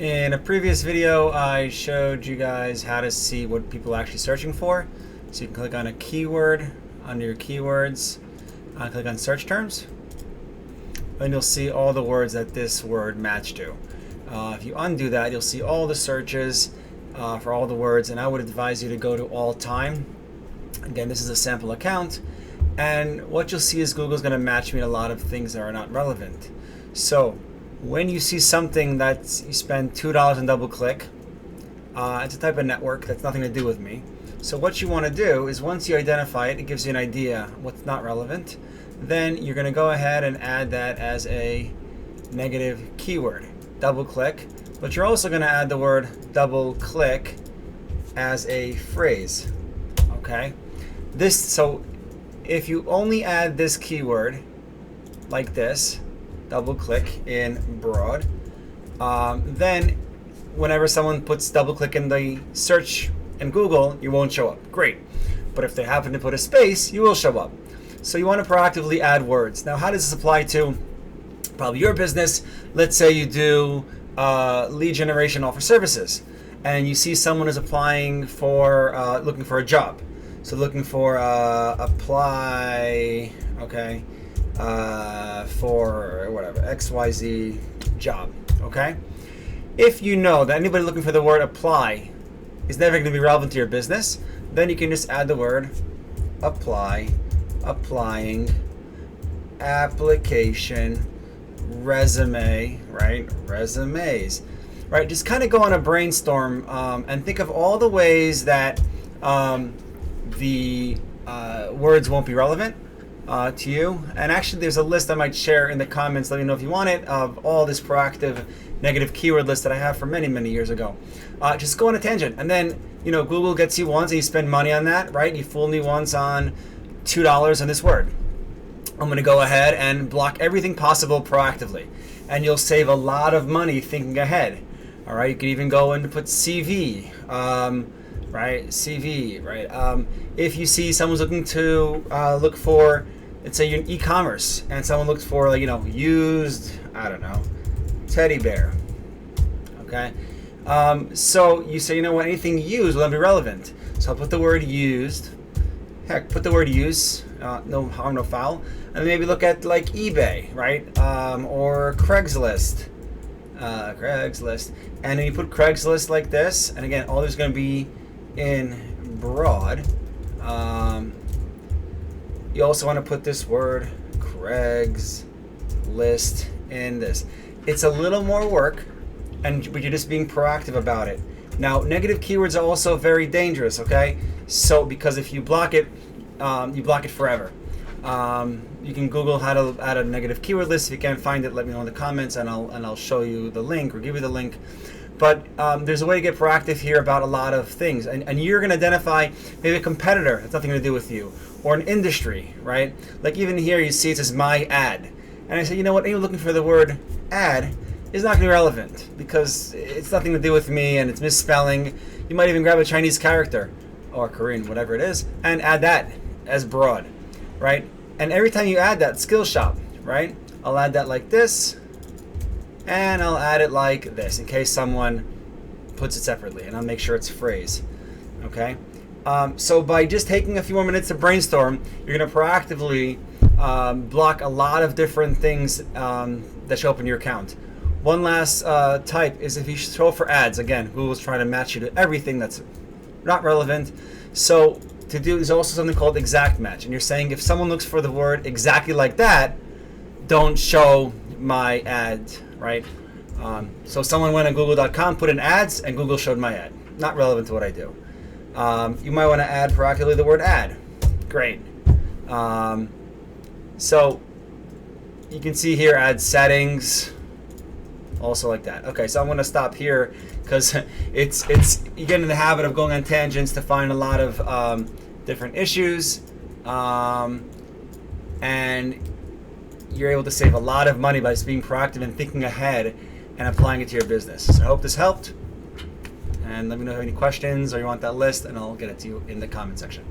In a previous video, I showed you guys how to see what people are actually searching for. So you can click on a keyword under your keywords, click on search terms, and you'll see all the words that this word matched to. If you undo that, you'll see all the searches for all the words, and I would advise you to go to all time. Again, this is a sample account, and what you'll see is Google's going to match me a lot of things that are not relevant. So when you see something that you spend $2 and double click, it's a type of network that's nothing to do with me. So what you want to do is once you identify it, it gives you an idea what's not relevant. Then you're going to go ahead and add that as a negative keyword. Double click, but you're also going to add the word double click as a phrase. Okay? So if you only add this keyword like this, double click in broad, then whenever someone puts double click in the search in Google, you won't show up. Great. But if they happen to put a space, you will show up. So you want to proactively add words. Now, how does this apply to probably your business? Let's say you do lead generation offer services, and you see someone is applying for looking for a job. So looking for apply, okay, for whatever, XYZ job, okay? If you know that anybody looking for the word apply is never going to be relevant to your business, then you can just add the word apply, applying, application, resume, right? Resumes, right? Just kind of go on a brainstorm and think of all the ways that the words won't be relevant to you. And actually, there's a list I might share in the comments, let me know if you want it, of all this proactive negative keyword list that I have from many years ago. Just go on a tangent, and then Google gets you once and you spend money on that, right? You fooled me once on $2 on this word. I'm going to go ahead and block everything possible proactively, and you'll save a lot of money thinking ahead. All right, you can even go and put CV, right? CV, right? If you see someone's looking to look for, let's say you're in e-commerce, and someone looks for, like, used, I don't know, teddy bear. Okay, so you say, anything used will not be relevant. So I'll put the word used. Heck, put the word use. No harm, no foul. And maybe look at like eBay, right? Or Craigslist. Craigslist. And then you put Craigslist like this. And again, all there's going to be in broad. You also want to put this word Craigslist in this. It's a little more work, but you're just being proactive about it. Now, negative keywords are also very dangerous, okay? So, because if you block it forever. You can Google how to add a negative keyword list. If you can't find it, let me know in the comments, and I'll show you the link or give you the link. But there's a way to get proactive here about a lot of things, and you're going to identify maybe a competitor that's nothing to do with you, or an industry, right? Like even here, you see it says my ad, and I say, anyone looking for the word ad is not going to be relevant because it's nothing to do with me and it's misspelling. You might even grab a Chinese character or Korean, whatever it is, and add that as broad, right? And every time you add that, skill shop, right? I'll add that like this, and I'll add it like this in case someone puts it separately, and I'll make sure it's phrase, okay? So by just taking a few more minutes to brainstorm, you're going to proactively block a lot of different things that show up in your account. One last type is if you show for ads. Again, Google's trying to match you to everything that's not relevant. So to do is also something called exact match, and you're saying if someone looks for the word exactly like that, don't show my ad, right? So someone went on google.com, put in ads, and Google showed my ad. Not relevant to what I do. You might want to add proactively the word ad. Great. So you can see here ad settings, also like that. Okay, so I'm going to stop here because it's you get in the habit of going on tangents to find a lot of different issues, and you're able to save a lot of money by just being proactive and thinking ahead and applying it to your business. So I hope this helped, and let me know if you have any questions or you want that list, and I'll get it to you in the comment section.